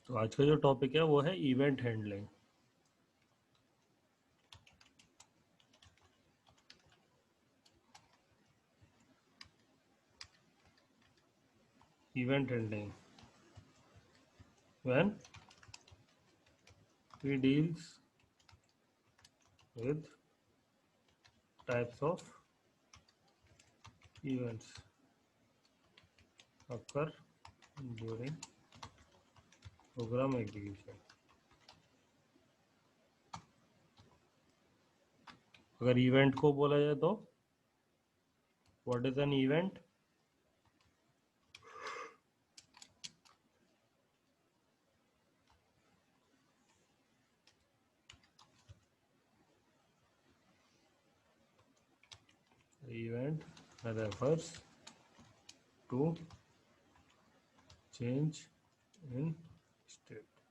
तो आज का जो टॉपिक है वो है event handling. Event handling when we deals with types of events occur during program execution। अगर इवेंट को बोला जाए तो what is an event? Event refers to change in state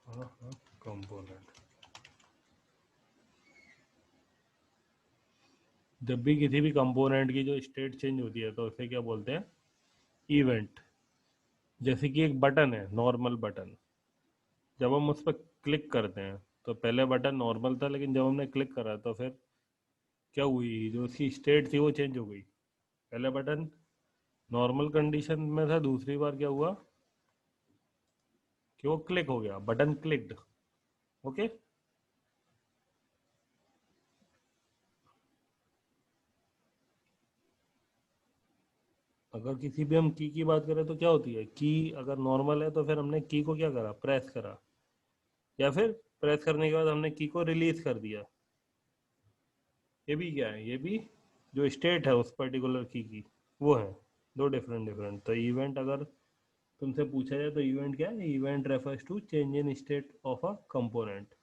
of a component। जब भी किसी भी कंपोनेंट की जो स्टेट चेंज होती है तो उसे क्या बोलते हैं? इवेंट। जैसे कि एक बटन है, नॉर्मल बटन, जब हम उस पर क्लिक करते हैं तो पहले बटन नॉर्मल था, लेकिन जब हमने क्लिक करा तो फिर क्या हुई, जो उसकी स्टेट थी वो चेंज हो गई। पहले बटन नॉर्मल कंडीशन में था, दूसरी बार क्या हुआ कि वो क्लिक हो गया, बटन क्लिक्ड। ओके। अगर किसी भी हम की बात करें तो क्या होती है, की अगर नॉर्मल है तो फिर हमने की को क्या करा, प्रेस करा, या फिर प्रेस करने के बाद हमने की को रिलीज कर दिया। ये भी क्या है, ये भी जो स्टेट है उस पर्टिकुलर की वो है। दो डिफरेंट डिफरेंट। तो इवेंट अगर तुमसे पूछा जाए तो इवेंट क्या है? Event refers to change in state of a component.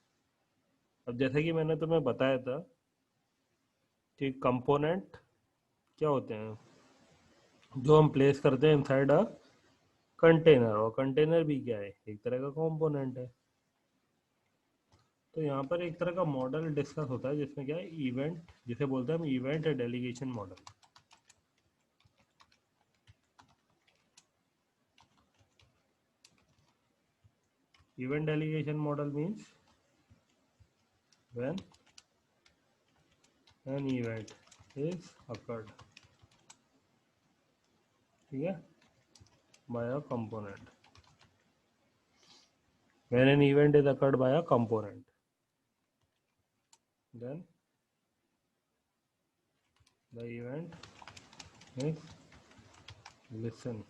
अब जैसे कि मैंने तुम्हें बताया था कि कंपोनेंट क्या होते हैं, जो हम प्लेस करते हैं इनसाइड अ कंटेनर, और कंटेनर भी क्या है, एक तरह का कंपोनेंट है। तो यहाँ पर एक तरह का मॉडल डिस्कस होता है जिसमें क्या है, इवेंट, जिसे बोलते हैं हम event delegation model. Event delegation model means when an event is occurred, ठीक है, by a component. When an event is occurred by a component, then the event is listen,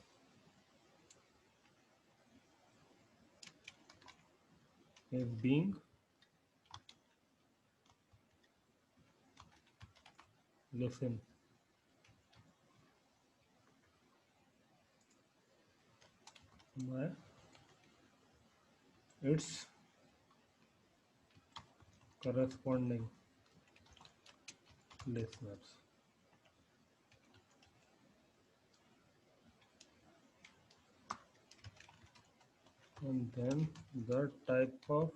is being listened by its corresponding listeners, and then the type of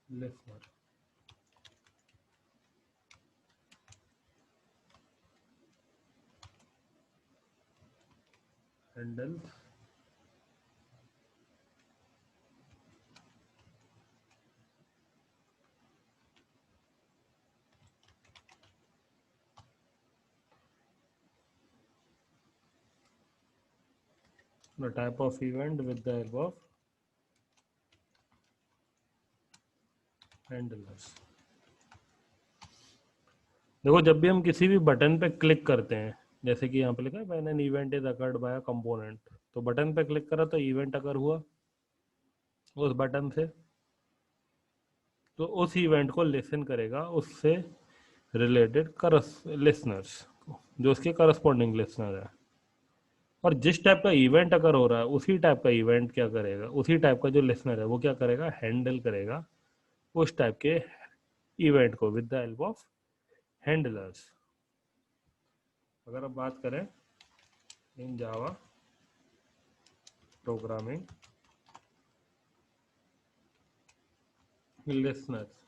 listener handles the type of event with the above handlers। देखो, जब भी हम किसी भी button पे click करते हैं, जैसे कि यहाँ पे लिखा है when an event is occurred by a component, तो बटन पे क्लिक करा तो इवेंट अकर हुआ उस बटन से, तो उस इवेंट को लिसन करेगा उससे रिलेटेड लिसनर्स, जो उसके करस्पॉन्डिंग लिसनर है। और जिस टाइप का इवेंट अगर हो रहा है उसी टाइप का इवेंट क्या करेगा, उसी टाइप का जो लिसनर है वो क्या करेगा, हैंडल करेगा उस टाइप के इवेंट को with the help of handlers. अगर अब बात करें in Java programming listeners,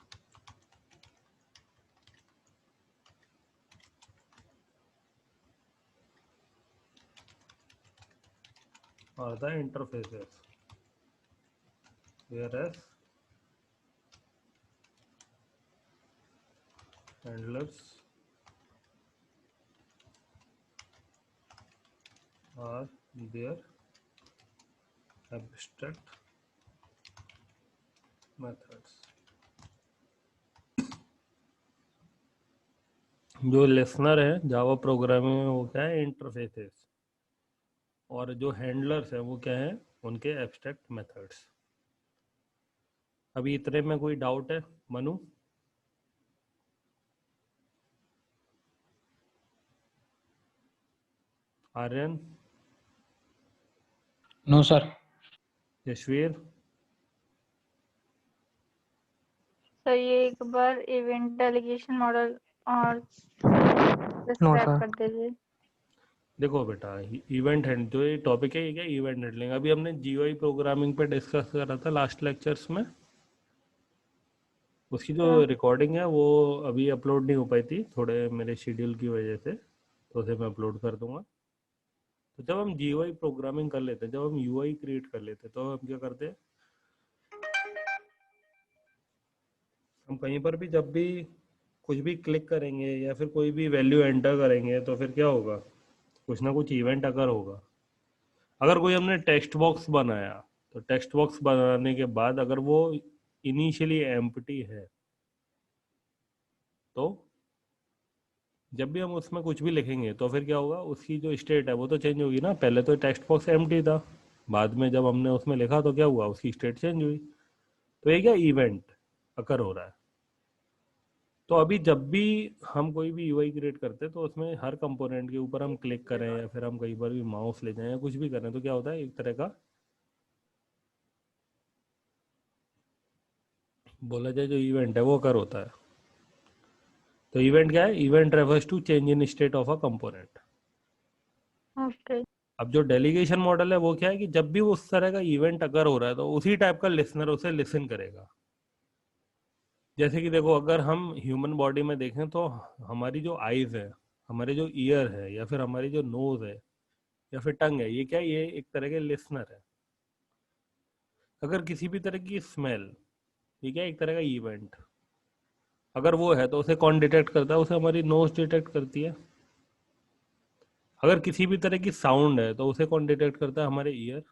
are the interfaces, whereas handlers are their abstract methods. जो लिसनर है जावा प्रोग्रामिंग में वो क्या है, इंटरफेसेस, और जो हैंडलर्स है वो क्या है, उनके एब्स्ट्रैक्ट मेथड्स। अभी इतने में कोई डाउट है Manu? Aryan? No sir. Yashveer? Sir ये एक बार इवेंट डेलीगेशन मॉडल और नो डिस्क्राइब सर। कर दीजिए। देखो बेटा, इवेंट हैंड जो ये टॉपिक है ये क्या, इवेंट हैंडलिंग। अभी हमने जीयूआई प्रोग्रामिंग पे डिस्कस करा था लास्ट लेक्चर्स में। उसकी जो हाँ। रिकॉर्डिंग है वो अभी अपलोड नहीं हो पाई थी, थोड़े मेरे शेड्यूल की वजह से, तो उसे मैं अपलोड कर दूंगा। तो जब हम जीयूआई प्रोग्रामिंग कर लेते हैं, जब हम यूआई क्रिएट कर लेते हैं, तो हम क्या करते हैं, हम कहीं पर भी जब भी कुछ भी क्लिक करेंगे या फिर कोई भी वैल्यू एंटर करेंगे तो फिर क्या होगा, कुछ ना कुछ इवेंट अगर होगा। अगर कोई हमने टेक्स्ट बॉक्स बनाया, तो टेक्स्ट बॉक्स बनाने के बाद अगर वो इनिशियली एम्प्टी है, तो जब भी हम उसमें कुछ भी लिखेंगे तो फिर क्या होगा, उसकी जो स्टेट है वो तो चेंज होगी ना। पहले तो टेक्स्ट बॉक्स एम्प्टी था, बाद में जब हमने उसमें लिखा तो क्या हुआ, उसकी स्टेट चेंज हुई। तो ये क्या इवेंट अकर हो रहा है। तो अभी जब भी हम कोई भी यूआई क्रिएट करते हैं तो उसमें हर कंपोनेंट के ऊपर हम क्लिक करें या फिर हम कहीं पर भी माउस ले जाएं या कुछ भी करें, तो क्या होता है, एक तरह का बोला जाए जो इवेंट है वो अकर होता है। तो इवेंट क्या है, event refers to change in state of a component. Okay. अब जो डेलीगेशन मॉडल है वो क्या है कि जब भी उस तरह का इवेंट अगर हो रहा है तो उसी टाइप का लिसनर उसे लिसन करेगा। जैसे कि देखो, अगर हम ह्यूमन बॉडी में देखें तो हमारी जो आईज है, हमारे जो ईयर है या फिर हमारी जो नोज है या फिर टंग है, ये क्या है, ये एक तरह के लिसनर है। अगर किसी भी तरह की स्मेल, ये क्या है, एक तरह का इवेंट अगर वो है तो उसे कौन डिटेक्ट करता है, उसे हमारी नोज डिटेक्ट करती है। अगर किसी भी तरह की साउंड है तो उसे कौन डिटेक्ट करता है, हमारे ईयर।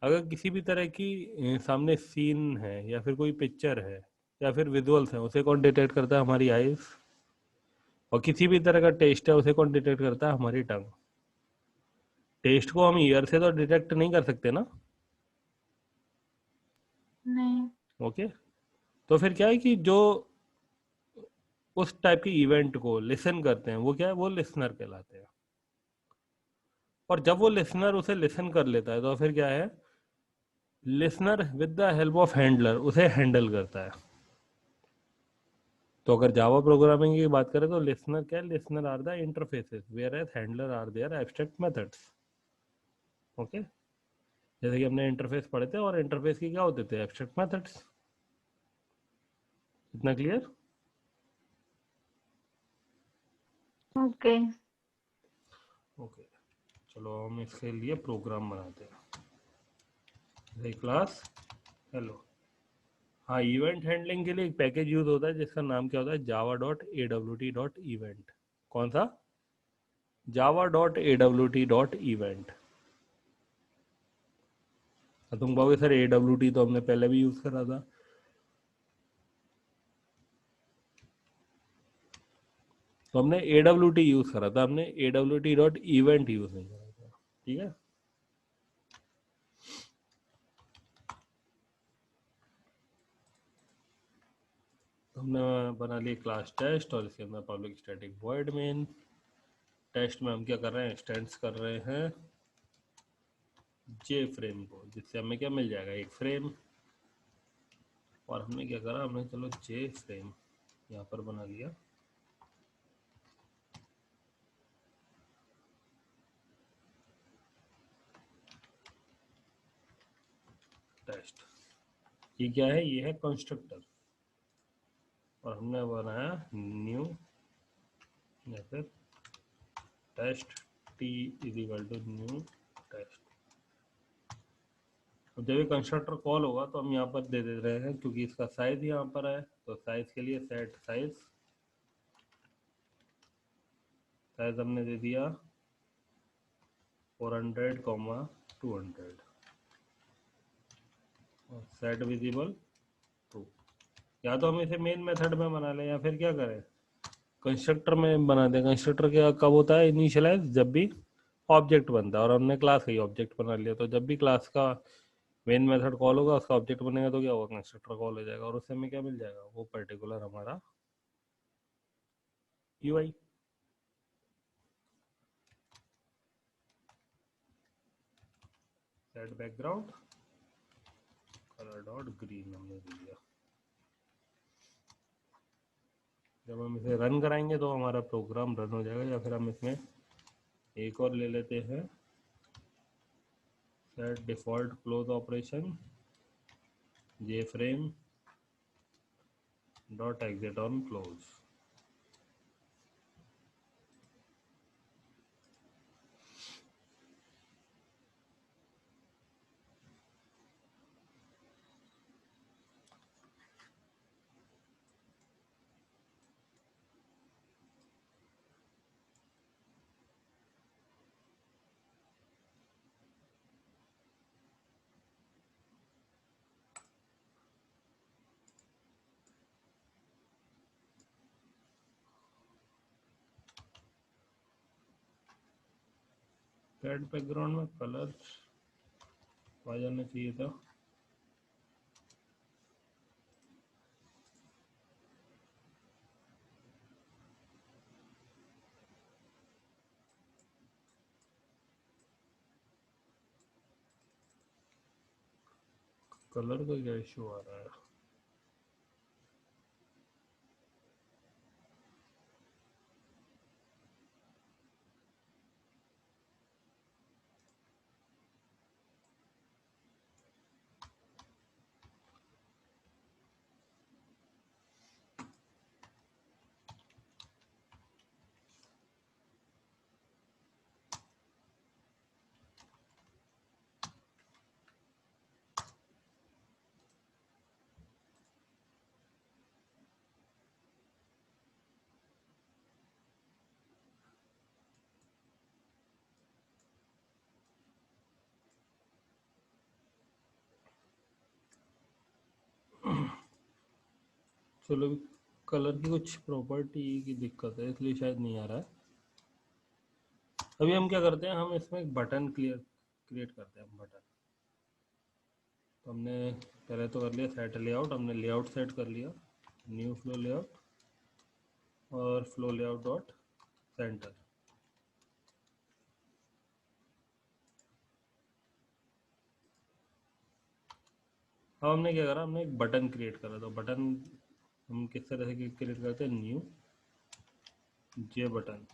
अगर किसी भी तरह की सामने सीन है या फिर कोई पिक्चर है या फिर विजुअल्स है, उसे कौन डिटेक्ट करता है, हमारी आईज। और किसी भी तरह का टेस्ट है उसे कौन डिटेक्ट करता है, हमारी टंग। टेस्ट को हम ईयर से तो डिटेक्ट नहीं कर सकते ना। नहीं। ओके। तो फिर क्या है कि जो उस टाइप की इवेंट को लिसन करते हैं वो क्या है, वो लिसनर कहलाते हैं। और जब वो लिसनर उसे लिसन कर लेता है तो फिर क्या है, listener with the help of handler उसे हैंडल करता है। तो अगर जावा प्रोग्रामिंग की बात करें तो लिसनर क्या है, listener are the interfaces whereas handler are their abstract methods. Okay. जैसे कि हमने इंटरफेस पढ़े थे, और इंटरफेस की क्या होते थे, एब्स्ट्रैक्ट मेथड्स। इतना क्लियर? ओके। ओके। चलो हम इसके लिए प्रोग्राम बनाते हैं। Class hello. हाँ, इवेंट हैंडलिंग के लिए एक पैकेज यूज होता है जिसका नाम क्या होता है, java.awt.event। कौन सा, java.awt.event। तुम कहोगे सर AWT तो हमने पहले भी यूज करा था। तो हमने AWT यूज करा था, हमने AWT.event यूज नहीं करा था। ठीक है। हमने बना ली क्लास टेस्ट और इसके अंदर public static void main. Test में हम क्या कर रहे हैं, एक्सटेंड्स कर रहे हैं जे फ्रेम को, जिससे हमें क्या मिल जाएगा, एक फ्रेम। और हमने क्या करा, हमने चलो जे फ्रेम यहाँ पर बना लिया। टेस्ट, ये क्या है, ये है कंस्ट्रक्टर। और हमने बनाया न्यू या फिर test T is equal to new test. अब जब ये कंस्ट्रक्टर कॉल होगा तो हम यहाँ पर दे रहे हैं, क्योंकि इसका साइज यहाँ पर है, तो साइज के लिए सेट साइज, साइज हमने दे दिया 400, 200 और सेट विजिबल ट्रू। या तो हम इसे मेन मेथड में बना लें या फिर क्या करें, कंस्ट्रक्टर में बना दें। कंस्ट्रक्टर क्या कब होता है, इनिशियलाइज जब भी ऑब्जेक्ट बनता है, और हमने क्लास का ही ऑब्जेक्ट बना लिया, तो जब भी क्लास का मेन मेथड कॉल होगा उसका ऑब्जेक्ट बनेगा तो क्या होगा, कंस्ट्रक्टर कॉल हो जाएगा, और उससे हमें क्या मिल जाएगा, वो पर्टिकुलर हमारा UI. Set background colour dot green हमने दे दिया। जब हम इसे रन कराएंगे तो हमारा प्रोग्राम रन हो जाएगा। या फिर हम इसमें एक और ले लेते हैं, set default close operation J frame dot exit on close. Set background में कलर आ जाना चाहिए था। कलर का क्या इशू आ रहा है, चलो कलर की कुछ प्रॉपर्टी की दिक्कत है इसलिए शायद नहीं आ रहा है। अभी हम क्या करते हैं, हम इसमें एक बटन क्रिएट करते हैं बटन। तो हमने पहले तो कर लिया सेट लेआउट, हमने लेआउट सेट कर लिया, न्यू फ्लो लेआउट और फ्लो लेआउट डॉट सेंटर। अब हमने क्या करा, हमने एक बटन क्रिएट करा। तो बटन हम किस तरह से क्रिएट करते हैं, न्यू जे बटन,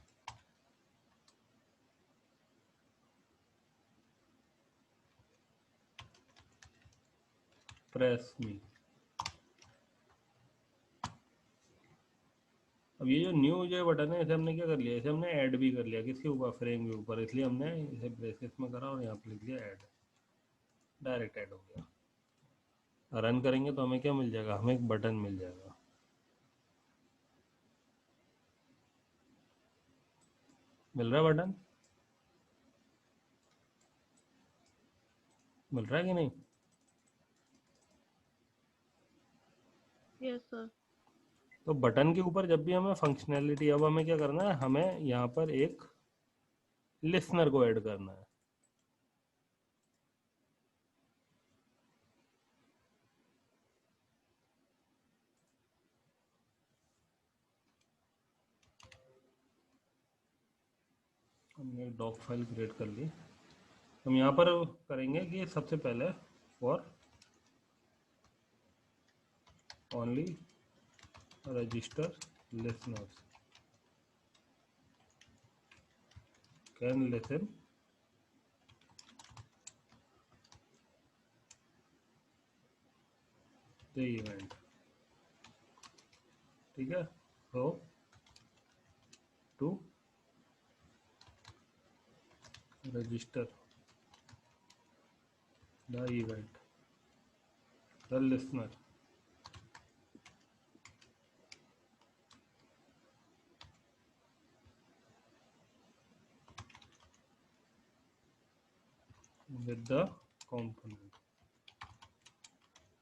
प्रेस मी। अब ये जो न्यू जो बटन है, इसे हमने क्या कर लिया, इसे हमने ऐड भी कर लिया किसके ऊपर, फ्रेम के ऊपर, इसलिए हमने इसे ब्रेसेस में करा और यहाँ पे लिख दिया ऐड, डायरेक्ट ऐड हो गया। रन करेंगे तो हमें क्या मिल जाएगा, हमें एक बटन मिल जाएगा। मिल रहा है बटन, मिल रहा है कि नहीं? Yes sir. तो बटन के ऊपर जब भी हमें फंक्शनैलिटी, अब हमें क्या करना है, हमें यहाँ पर एक लिसनर को ऐड करना है। हमने एक डॉक फाइल क्रिएट कर ली। हम यहाँ पर करेंगे कि सबसे पहले for only register listeners can listen the event. ठीक है, तो to register the event, the listener. With the component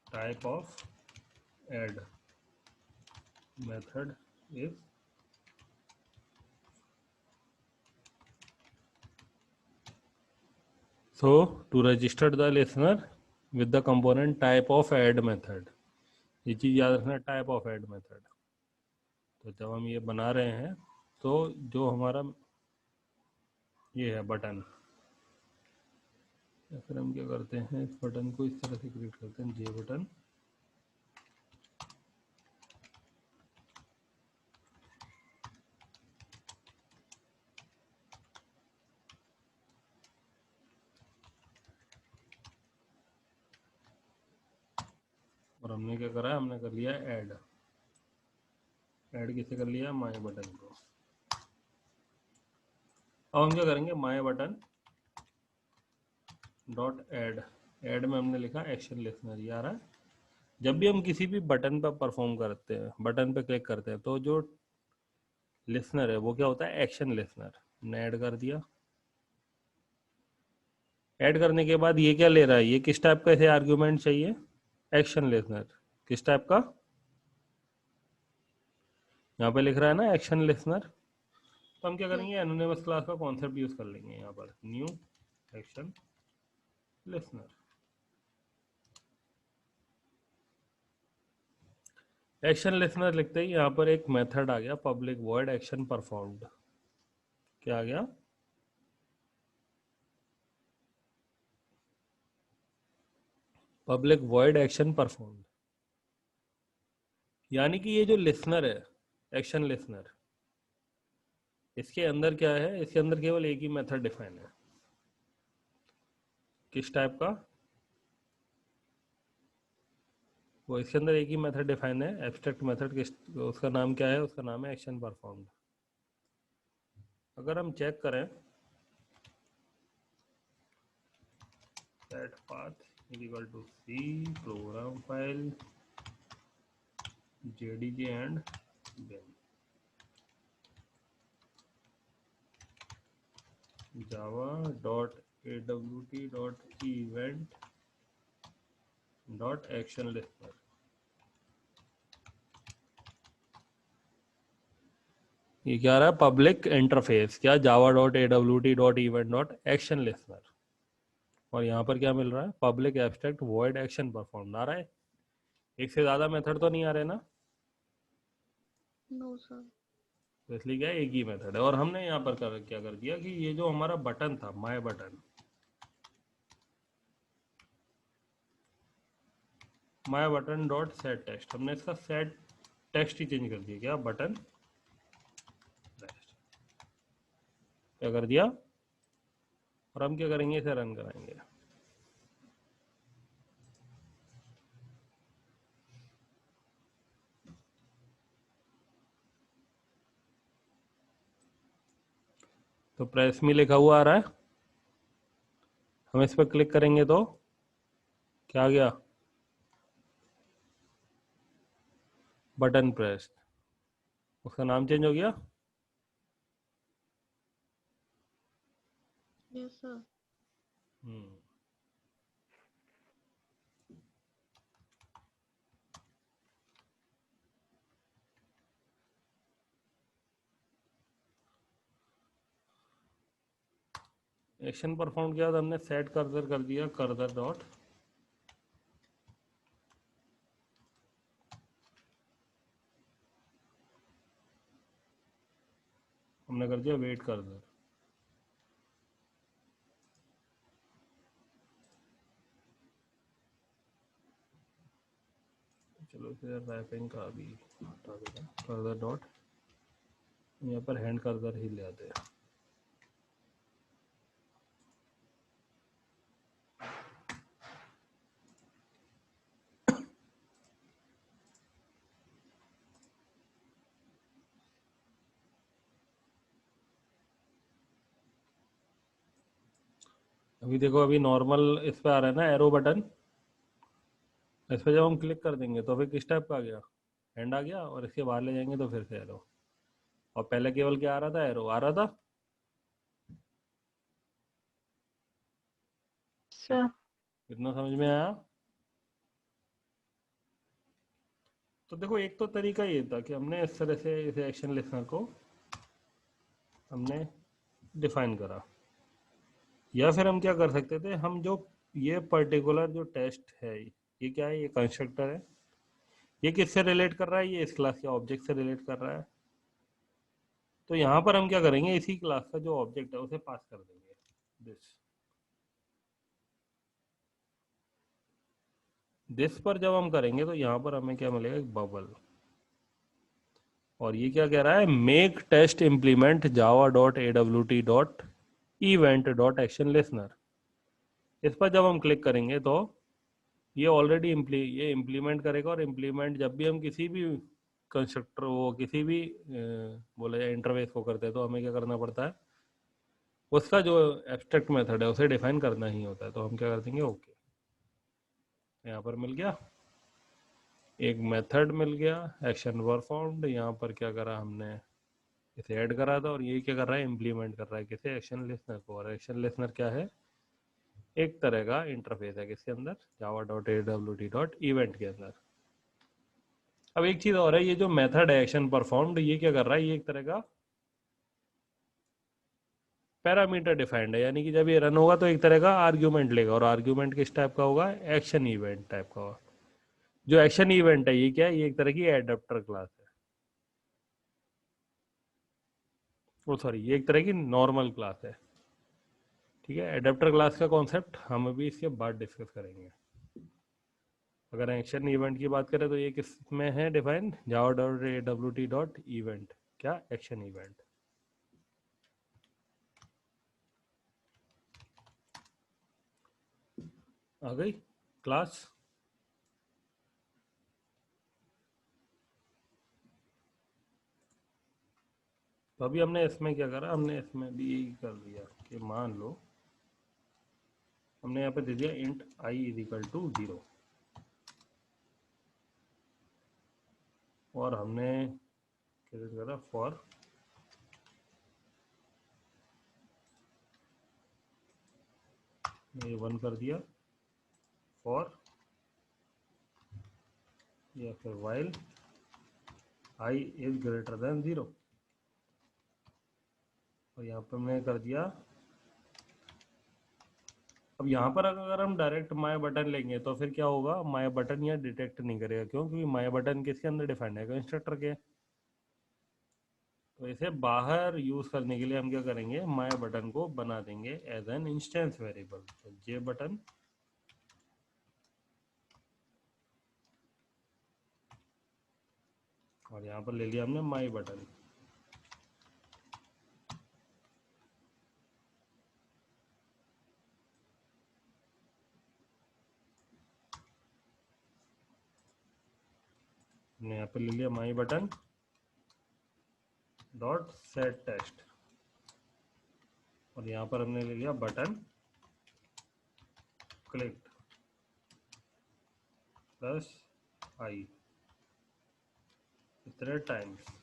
type of add method is so to register the listener with the component type of add method. ये चीज याद रखना, type of add method. तो जब हम ये बना रहे हैं तो जो हमारा ये है बटन, या फिर हम क्या करते हैं, इस बटन को इस तरह से क्रिएट करते हैं, जे बटन, और हमने क्या करा है, हमने कर लिया ऐड। ऐड किसे कर लिया, माय बटन को। अब हम क्या करेंगे, my button dot add, add में हमने लिखा एक्शन लिसनर। ये आ रहा है, जब भी हम किसी भी बटन पर परफॉर्म करते हैं, बटन पे क्लिक करते हैं, तो जो लिसनर है वो क्या होता है, एक्शन लिसनर। हमने ऐड कर दिया। ऐड करने के बाद ये क्या ले रहा है, ये किस टाइप का इसे आर्ग्यूमेंट चाहिए, एक्शन लिसनर। किस टाइप का, यहाँ पे लिख रहा है ना एक्शन लिसनर। तो हम क्या Yes, करेंगे, एनोनिमस क्लास का कॉन्सेप्ट यूज कर लेंगे यहाँ पर, new action listener. Action listener लिखते ही यहाँ पर एक मेथड आ गया, पब्लिक वॉइड एक्शन परफॉर्म्ड। क्या आ गया, पब्लिक वॉइड एक्शन परफॉर्म्ड। यानी कि ये जो लिसनर है, एक्शन लिसनर, इसके अंदर क्या है, इसके अंदर केवल एक ही मेथड डिफाइन है। किस टाइप का, वो इसके अंदर एक ही मेथड डिफाइन है, एब्स्ट्रैक्ट मेथड। किस, उसका नाम क्या है, उसका नाम है एक्शन परफॉर्म्ड। अगर हम चेक करें, set path is equal to C program file jdk and bin java dot awt dot event dot action listener। ये क्या रहा है, पब्लिक इंटरफेस, क्या, Java dot awt dot event dot action listener. और यहाँ पर क्या मिल रहा है, public abstract void action perform. आ रहा है, एक से ज्यादा मेथड तो नहीं आ रहे ना, no, sir. तो इसलिए क्या है, एक ही मेथड है। और हमने यहाँ पर क्या कर दिया कि ये जो हमारा बटन था, my button, my button dot set text, हमने इसका सेट टेक्स्ट ही चेंज कर दिया। क्या, बटन टेक्स्ट, क्या कर दिया। और हम क्या करेंगे, इसे रन कराएंगे। तो प्रेस मी लिखा हुआ आ रहा है, हम इस पर क्लिक करेंगे तो क्या आ गया, बटन प्रेस। उसका नाम चेंज हो गया। Yes, sir. एक्शन परफॉर्म किया तो हमने सेट कर्सर कर दिया, कर्सर डॉट, हमने कर दिया वेट कर्सर। चलो इसे रैपिंग का भी हटा देगा, कर्सर डॉट, यहाँ पर हैंड कर्सर ही ले आते हैं। अभी देखो, अभी नॉर्मल इस पे आ रहा है ना एरो बटन, इस पे जब हम क्लिक कर देंगे तो फिर किस टाइप का आ गया, हैंड आ गया, और इसके बाहर ले जाएंगे तो फिर से एरो। और पहले केवल क्या आ रहा था, एरो आ रहा था। सर इतना समझ में आया? तो देखो, एक तो तरीका ये था कि हमने इस तरह से इस एक्शन लिस्नर को हमने डिफाइन करा, या फिर हम क्या कर सकते थे, हम जो ये पर्टिकुलर जो टेस्ट है, ये क्या है, ये कंस्ट्रक्टर है, ये किससे रिलेट कर रहा है, ये इस क्लास के ऑब्जेक्ट से रिलेट कर रहा है। तो यहाँ पर हम क्या करेंगे, इसी क्लास का जो ऑब्जेक्ट है उसे पास कर देंगे दिस। दिस पर जब हम करेंगे तो यहाँ पर हमें क्या मिलेगा, एक बबल। और ये क्या कह रहा है, make test implement Java dot A W T dot event dot action listener. इस पर जब हम क्लिक करेंगे तो ये ऑलरेडी ये इम्प्लीमेंट करेगा, और इम्प्लीमेंट जब भी हम किसी भी कंस्ट्रक्टर वो किसी भी बोला जाए इंटरफेस को करते हैं तो हमें क्या करना पड़ता है, उसका जो एब्स्ट्रैक्ट मेथड है उसे डिफाइन करना ही होता है। तो हम क्या कर देंगे, ओके, यहाँ पर मिल गया एक मेथड मिल गया, एक्शन परफॉर्म्ड। यहाँ पर क्या करा हमने, इसे ऐड करा था, और ये क्या कर रहा है, इम्प्लीमेंट कर रहा है किसे, एक्शन लिसनर को। और एक्शन लिसनर क्या है, एक तरह का इंटरफेस है किसके अंदर, जावा dot A W T dot event के अंदर। अब एक चीज और है, ये जो मेथड है एक्शन परफॉर्म्ड, ये क्या कर रहा है, ये एक तरह का पैरामीटर डिफाइंड है, यानी कि जब ये रन होगा तो एक तरह का आर्ग्यूमेंट लेगा, और आर्ग्यूमेंट किस टाइप का होगा, एक्शन इवेंट टाइप का होगा। जो एक्शन इवेंट है ये क्या है, ये एक तरह की एडेप्टर क्लास है, वो सॉरी ये एक तरह की नॉर्मल क्लास है। ठीक है, एडेप्टर क्लास का कॉन्सेप्ट हम अभी इसके बाद डिस्कस करेंगे। अगर एक्शन इवेंट की बात करें तो ये किस में है define, Java dot A W T dot event, क्या, एक्शन इवेंट। आ गई क्लास। तो अभी हमने इसमें क्या करा, हमने इसमें भी यही कर दिया कि मान लो हमने यहाँ पे दे दिया int I is equal to 0, और हमने क्या करा, फॉर ये 1 कर दिया, फॉर या फिर while I is greater than 0, और यहाँ पे हमने कर दिया। अब यहाँ पर अगर हम डायरेक्ट माय बटन लेंगे तो फिर क्या होगा, माय बटन यहाँ डिटेक्ट नहीं करेगा, क्यों, क्योंकि माय बटन किसके अंदर डिफाइंड है, कंस्ट्रक्टर के। तो इसे बाहर यूज करने के लिए हम क्या करेंगे, माय बटन को बना देंगे एज एन इंस्टेंस वेरिएबल, तो जे बटन, और यहाँ पर ले लिया हमने माई बटन। हमने यहाँ पर ले लिया माई बटन डॉट सेट टेस्ट, और यहाँ पर हमने ले लिया बटन क्लिक प्लस आई इतने टाइम्स,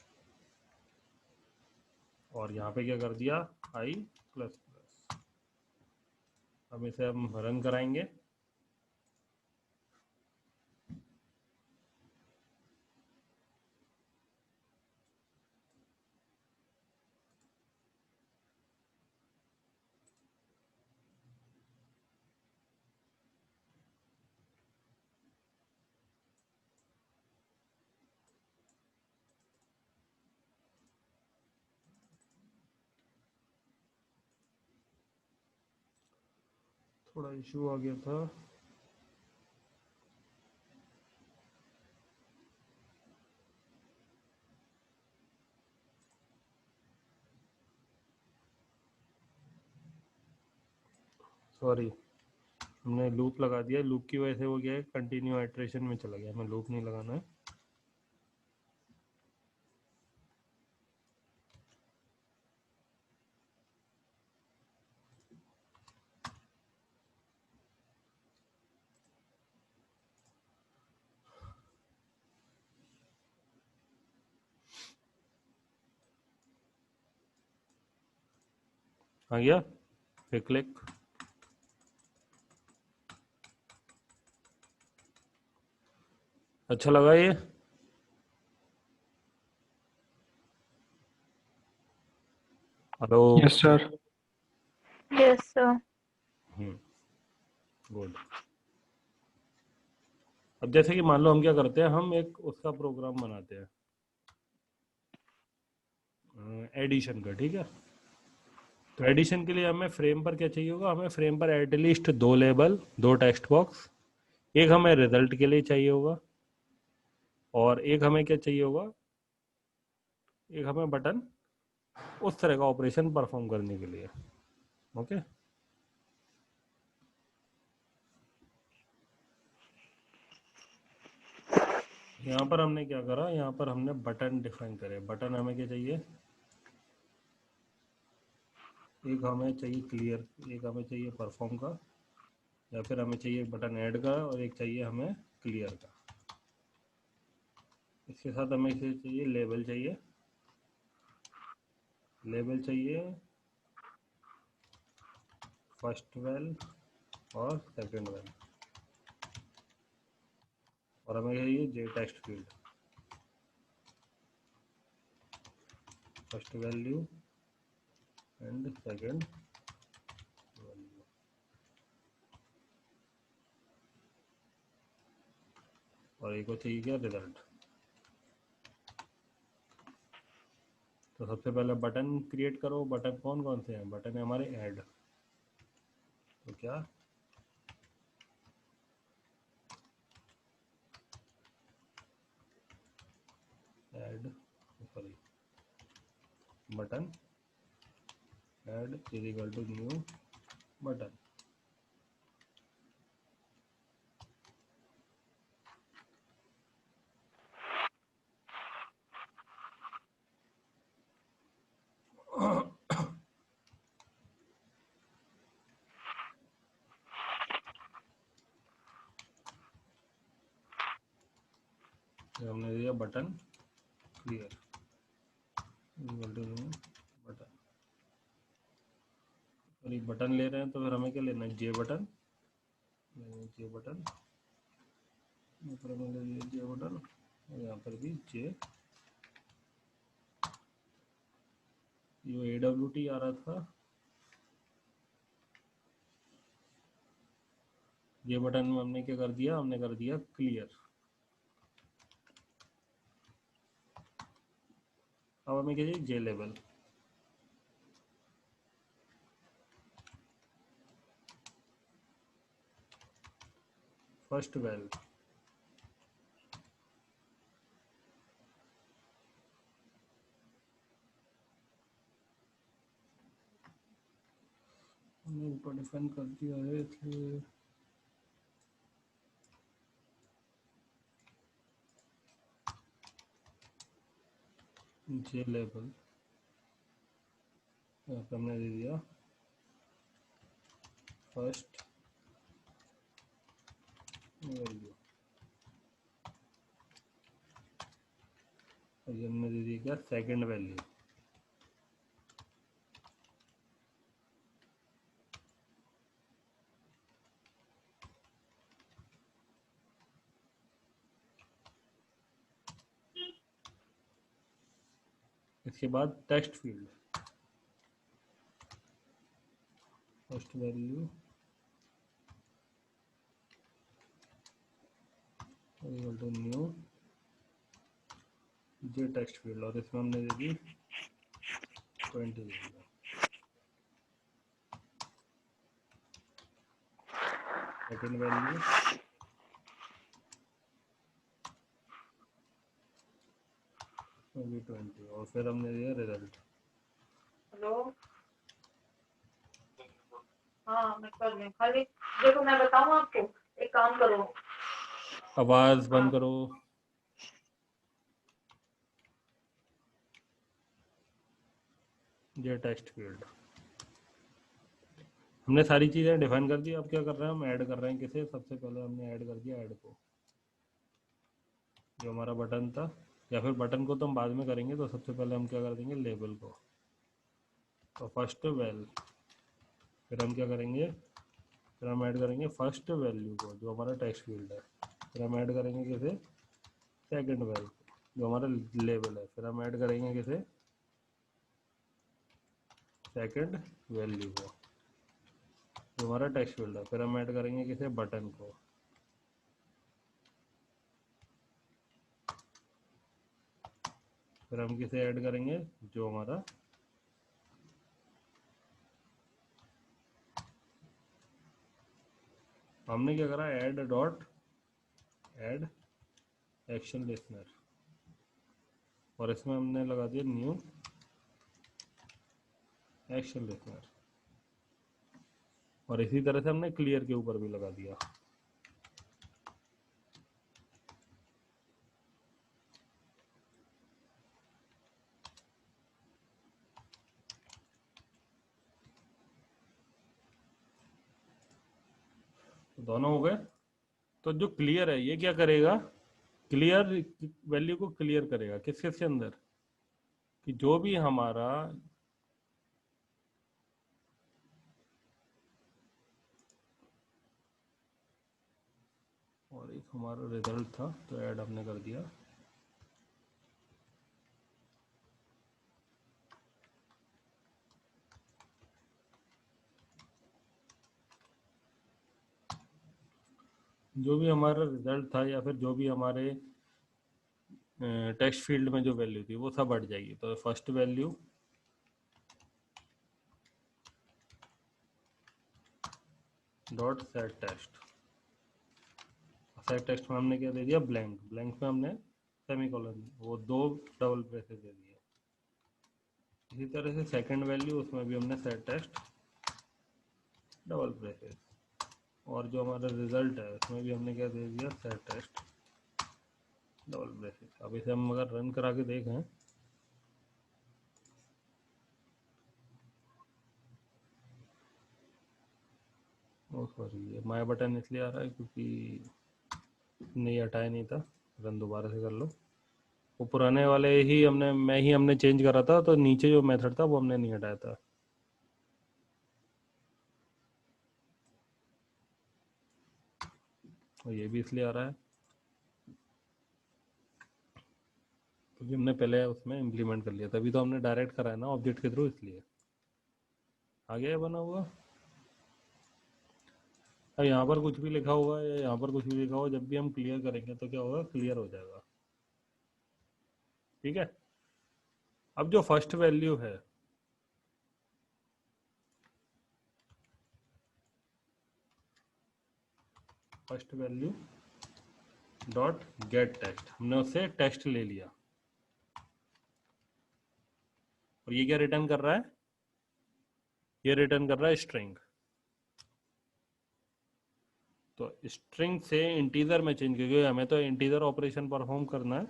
और यहाँ पे क्या कर दिया, आई प्लस प्लस। अब इसे हम रन कराएंगे। थोड़ा इशू आ गया था। सॉरी, हमने लूप लगा दिया, लूप की वजह से वो गया है कंटिन्यू आइट्रेशन में चला गया, हमें लूप नहीं लगाना है। आ गया, फिर क्लिक। अच्छा लगा ये? Hello. Yes sir. Yes sir. Good. अब जैसे कि मान लो हम क्या करते हैं, हम एक उसका प्रोग्राम बनाते हैं एडिशन का, ठीक है। तो एडिशन के लिए हमें फ्रेम पर क्या चाहिए होगा, हमें फ्रेम पर एटलीस्ट 2 लेबल, 2 टेक्स्ट बॉक्स, एक हमें रिजल्ट के लिए चाहिए होगा, और एक हमें क्या चाहिए होगा, एक हमें बटन उस तरह का ऑपरेशन परफॉर्म करने के लिए। ओके। यहाँ पर हमने क्या करा, यहाँ पर हमने बटन डिफाइन करे। बटन हमें क्या चाहिए, एक हमें चाहिए क्लियर, एक हमें चाहिए परफॉर्म का, या फिर हमें चाहिए बटन ऐड का, और एक चाहिए हमें क्लियर का। इसके साथ हमें इसे चाहिए लेबल चाहिए, लेबल चाहिए फर्स्ट वेल और सेकंड वेल, और हमें चाहिए J text field, first value and second value. और एक को चाहिए क्या, रिजल्ट। तो सबसे पहले बटन क्रिएट करो। बटन कौन कौन से हैं, बटन है हमारे ऐड। तो क्या, add, sorry, button add is equal to new button. हमने दिया button clear equal to new button. और एक बटन ले रहे हैं तो फिर हमें क्या लेना है, जे बटन, जे बटन, यहाँ पर हमें ले लिया जे बटन, और यहाँ पर भी जे। ये AWT आ रहा था, जे बटन में हमने क्या कर दिया, हमने कर दिया क्लियर। अब हमें क्या चाहिए, जे लेबल। फर्स्ट वेल, हमने ऊपर डिफाइन कर दिया है कि जे लेबल, यहाँ पे हमने दे दिया फर्स्ट वैल्यू, और ये हमने दे दिया क्या, सेकंड वैल्यू। इसके बाद text field, first value equal to new J text field, और इसमें हमने दे दी 20 दे दिया। सेकंड वैल्यू अभी 20, और फिर हमने दिया रिजल्ट। हेलो। हाँ मैं कर रही हूँ, खाली देखो मैं बताऊँ आपको, एक काम करो। आवाज बंद करो। ये टेक्स्ट फील्ड हमने सारी चीज़ें डिफाइन कर दी। अब क्या कर रहे हैं, हम ऐड कर रहे हैं किसे, सबसे पहले हमने ऐड कर दिया ऐड को, जो हमारा बटन था। या फिर बटन को तो हम बाद में करेंगे, तो सबसे पहले हम क्या कर देंगे, लेबल को। तो फर्स्ट वेल, फिर हम क्या करेंगे, फिर हम ऐड करेंगे फर्स्ट वैल्यू को जो हमारा टेक्स्ट फील्ड है, फिर हम ऐड करेंगे किसे, सेकंड वैल्यू जो हमारा लेवल है, फिर हम ऐड करेंगे किसे, सेकंड वैल्यू को जो हमारा टेक्स्ट फील्ड है, फिर हम ऐड करेंगे किसे, बटन को, फिर हम किसे ऐड करेंगे, जो हमारा हमने क्या करा, add dot add action listener, और इसमें हमने लगा दिया न्यू एक्शन लिसनर, और इसी तरह से हमने क्लियर के ऊपर भी लगा दिया। तो दोनों हो गए। तो जो क्लियर है ये क्या करेगा, क्लियर वैल्यू को क्लियर करेगा किस किस के अंदर, कि जो भी हमारा और एक हमारा रिजल्ट था तो ऐड हमने कर दिया, जो भी हमारा रिजल्ट था या फिर जो भी हमारे टेक्स्ट फील्ड में जो वैल्यू थी वो सब बढ़ जाएगी। तो first value dot set text, set text में हमने क्या दे दिया, ब्लैंक, ब्लैंक में हमने सेमीकोलन, वो दो डबल ब्रेसेस दे दिए। इसी तरह से सेकंड वैल्यू उसमें भी हमने सेट टेक्स्ट डबल ब्रेसेस, और जो हमारा रिजल्ट है उसमें भी हमने क्या दे दिया, सेट टेक्स्ट डबल ब्रेसेस। अब इसे हम अगर रन करा के देखें, ओ सॉरी ये माय बटन इसलिए आ रहा है क्योंकि नहीं हटाया नहीं था, रन दोबारा से कर लो। वो पुराने वाले ही हमने चेंज करा था, तो नीचे जो मेथड था वो हमने नहीं हटाया था। और ये भी इसलिए आ रहा है क्योंकि हमने पहले उसमें इम्प्लीमेंट कर लिया, तभी तो हमने डायरेक्ट कराया ना ऑब्जेक्ट के थ्रू, इसलिए आ गया बना हुआ। अब यहाँ पर कुछ भी लिखा हुआ है या यहाँ पर कुछ भी लिखा हुआ, जब भी हम क्लियर करेंगे तो क्या होगा, क्लियर हो जाएगा। ठीक है। अब जो फर्स्ट वैल्यू है, first value dot gate text, हमने उससे टेक्स्ट ले लिया, और ये क्या रिटर्न कर रहा है, ये रिटर्न कर रहा है स्ट्रिंग। तो स्ट्रिंग से इंटीजर में चेंज, क्योंकि हमें तो इंटीजर ऑपरेशन परफॉर्म करना है,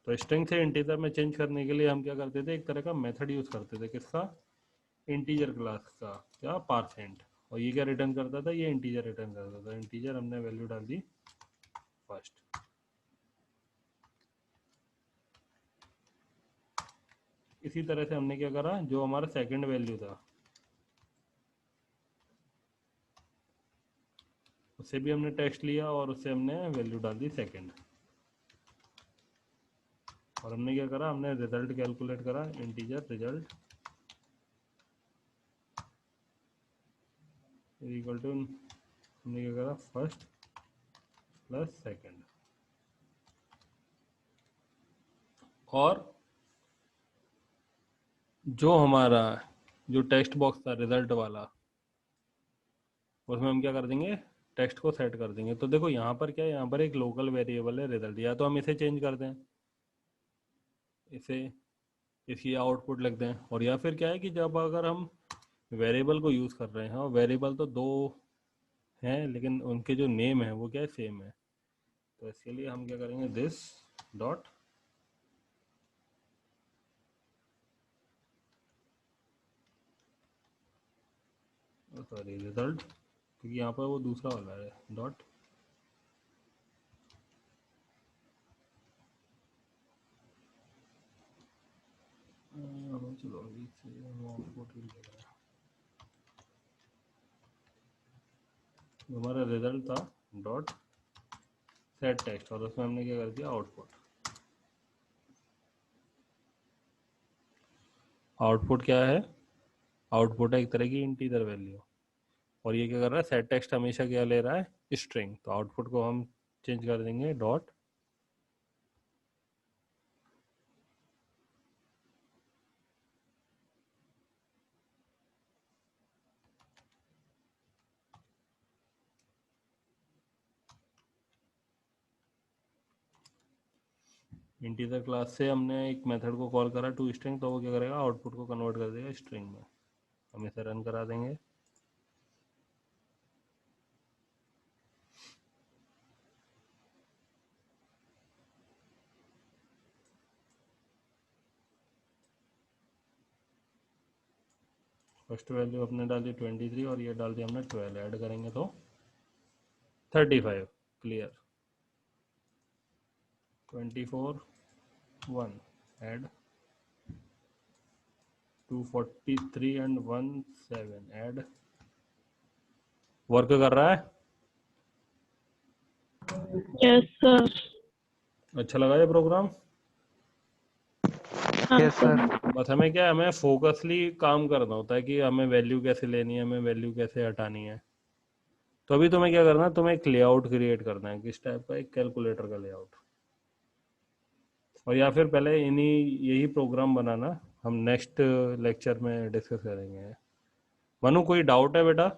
तो स्ट्रिंग से इंटीजर में चेंज करने के लिए हम क्या करते थे, एक तरह का मेथड यूज करते थे, किसका, इंटीजर क्लास का, क्या, पार्सेंट। और ये क्या रिटर्न करता था, ये इंटीजर रिटर्न करता था, इंटीजर हमने वैल्यू डाल दी फर्स्ट। इसी तरह से हमने क्या करा, जो हमारा सेकंड वैल्यू था उससे भी हमने टेक्स्ट लिया और उससे हमने वैल्यू डाल दी सेकंड। और हमने क्या करा, हमने रिजल्ट कैलकुलेट करा, इंटीजर रिजल्ट इक्वल टू, हमने क्या करा, फर्स्ट प्लस सेकंड। और जो हमारा जो टेक्स्ट बॉक्स था रिजल्ट वाला, उसमें हम क्या कर देंगे, टेक्स्ट को सेट कर देंगे। तो देखो यहाँ पर क्या है, यहाँ पर एक लोकल वेरिएबल है रिजल्ट, या तो हम इसे चेंज कर दें, इसे इसकी आउटपुट लिख दें, और या फिर क्या है कि जब अगर हम वेरिएबल को यूज़ कर रहे हैं, और वेरिएबल तो दो हैं लेकिन उनके जो नेम है वो क्या है, सेम है, तो इसके लिए हम क्या करेंगे, दिस डॉट सॉरी रिजल्ट, क्योंकि यहाँ पर वो दूसरा वाला है डॉट, चलो अभी से आउटपुट भी ले रहा है, हमारा रिजल्ट था डॉट सेट टेक्स्ट और उसमें हमने क्या कर दिया आउटपुट। आउटपुट क्या है? आउटपुट है एक तरह की इंटीजर वैल्यू और ये क्या कर रहा है सेट टेक्स्ट हमेशा क्या ले रहा है स्ट्रिंग। तो आउटपुट को हम चेंज कर देंगे डॉट इंटीजर क्लास से हमने एक मेथड को कॉल करा टू स्ट्रिंग तो वो क्या करेगा आउटपुट को कन्वर्ट कर देगा स्ट्रिंग में। हम इसे रन करा देंगे। फर्स्ट वैल्यू अपने डाली 23 और ये डाल दिया हमने 12 ऐड करेंगे तो 35 clear. 24 1 add 243 and 1 7 add. Work कर रहा है? Yes sir. अच्छा लगा ये प्रोग्राम? हाँ यस सर। सर। बस हमें क्या है हमें फोकसली काम करना होता है कि हमें वैल्यू कैसे लेनी है, हमें वैल्यू कैसे हटानी है। तो अभी तुम्हें क्या करना है, तुम्हें एक लेआउट क्रिएट करना है किस टाइप का, एक कैलकुलेटर का लेआउट। और या फिर पहले यही प्रोग्राम बनाना, हम नेक्स्ट लेक्चर में डिस्कस करेंगे। मनु कोई डाउट है बेटा?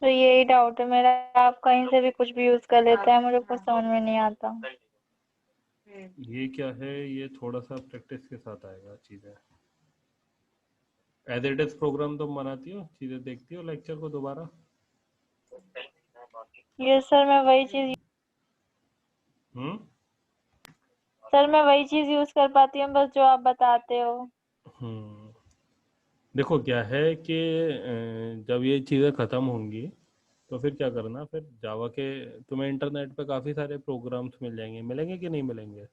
तो यही डाउट है मेरा, आप कहीं से भी कुछ भी यूज कर लेते हैं, मुझे कुछ समझ में नहीं आता। ये क्या है, ये थोड़ा सा प्रैक्टिस के साथ आएगा चीज़ें। एज इट इज प्रोग्राम तुम बनाती हो, चीज़ें देखती हो लेक्चर को दोबारा? ये सर मैं वही चीज हम्म सर मैं वही चीज यूज कर पाती हूँ बस जो आप बताते हो। हम्म देखो क्या है कि जब ये चीज़ें ख़त्म होंगी तो फिर क्या करना, फिर जावा के तुम्हें इंटरनेट पे काफ़ी सारे प्रोग्राम्स मिल जाएंगे, मिलेंगे कि नहीं मिलेंगे?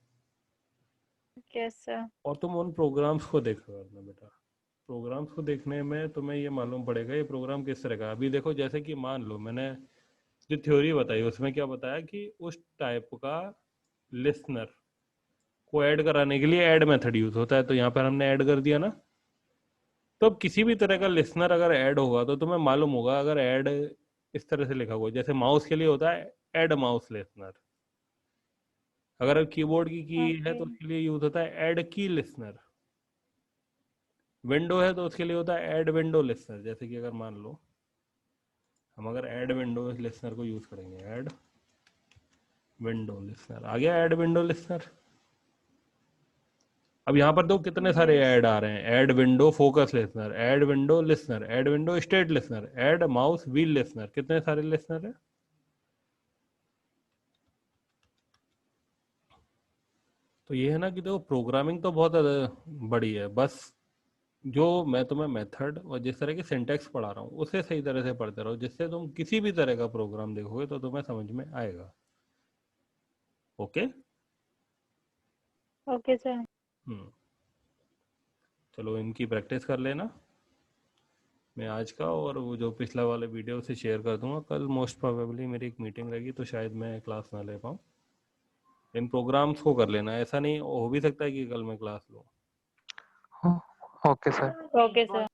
Yes sir. और तुम उन प्रोग्राम्स को देखा करना बेटा। प्रोग्राम्स को देखने में तुम्हें ये मालूम पड़ेगा ये प्रोग्राम किस तरह का है। अभी देखो जैसे कि मान लो मैंने जो थ्योरी बताई उसमें क्या बताया कि उस टाइप का लिसनर को ऐड कराने के लिए ऐड मेथड यूज होता है, तो यहाँ पर हमने ऐड कर दिया ना। तो अब किसी भी तरह का लिसनर अगर ऐड होगा तो तुम्हें मालूम होगा, अगर ऐड इस तरह से लिखा हुआ जैसे माउस के लिए होता है ऐड माउस लिसनर, अगर कीबोर्ड की है तो उसके लिए यूज होता है ऐड की लिसनर, विंडो है तो उसके लिए होता है ऐड विंडो लिसनर। जैसे कि अगर मान लो हम अगर ऐड विंडो लिसनर को यूज करेंगे, ऐड विंडो लिसनर आ गया, ऐड विंडो लिसनर। अब यहाँ पर तो कितने सारे ऐड आ रहे हैं, add window focus listener, add window listener, add window state listener, add mouse wheel listener, कितने सारे लिसनर है। तो ये है ना कि देखो प्रोग्रामिंग तो बहुत बड़ी है, बस जो मैं तुम्हें मेथड और जिस तरह की सिंटेक्स पढ़ा रहा हूँ उसे सही तरह से पढ़ते रहो, जिससे तुम किसी भी तरह का प्रोग्राम देखोगे तो तुम्हें समझ में आएगा। Okay okay sir. चलो इनकी प्रैक्टिस कर लेना। मैं आज का और वो जो पिछला वाले वीडियो से शेयर कर दूंगा। कल मोस्ट प्रोबेबली मेरी एक मीटिंग रहेगी तो शायद मैं क्लास ना ले पाऊँ। इन प्रोग्राम्स को कर लेना, ऐसा नहीं हो भी सकता है कि कल मैं क्लास लूँ। Okay sir. Okay sir.